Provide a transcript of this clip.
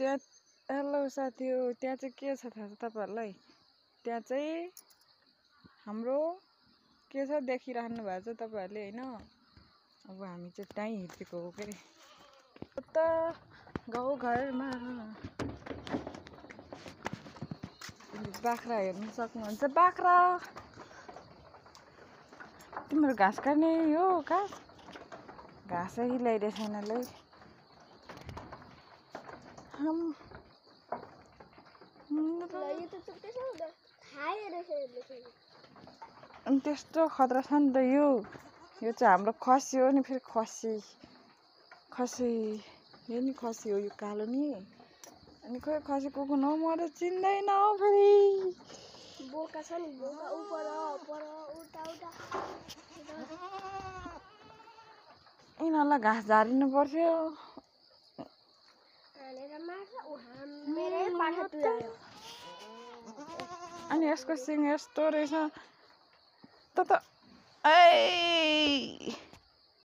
त्यहाँ हेलो साथी हो, त्यहाँ चाहिँ के छ थाहा छ तपाईहरुलाई? त्यहाँ चाहिँ हाम्रो के छ देखिराख्नु भएको छ तपाईहरुले हैन? अब हामी चाहिँ त्यही हिँडेको हो के त गाउँ घरमा बाख्रा हेर्न सक्नुहुन्छ। बाख्रा तिम्रो घाँस काट्ने हो घाँसै ल्याइरहेछ यिनीहरुले। अनि त्यस्तो खतरा छ नि त यो चाहिँ हाम्रो खसी हो नि। फेरि खसी यो नि खसी हो, यो कालो नि। अनि खोइ खसी कुकुर हो, म त चिन्दैन हौ। फेरि बोका छ नि, बोका उपर उता यिनीहरूलाई घाँस झारिनु पर्थ्यो। अनि यसको सिङ यस्तो रहेछ त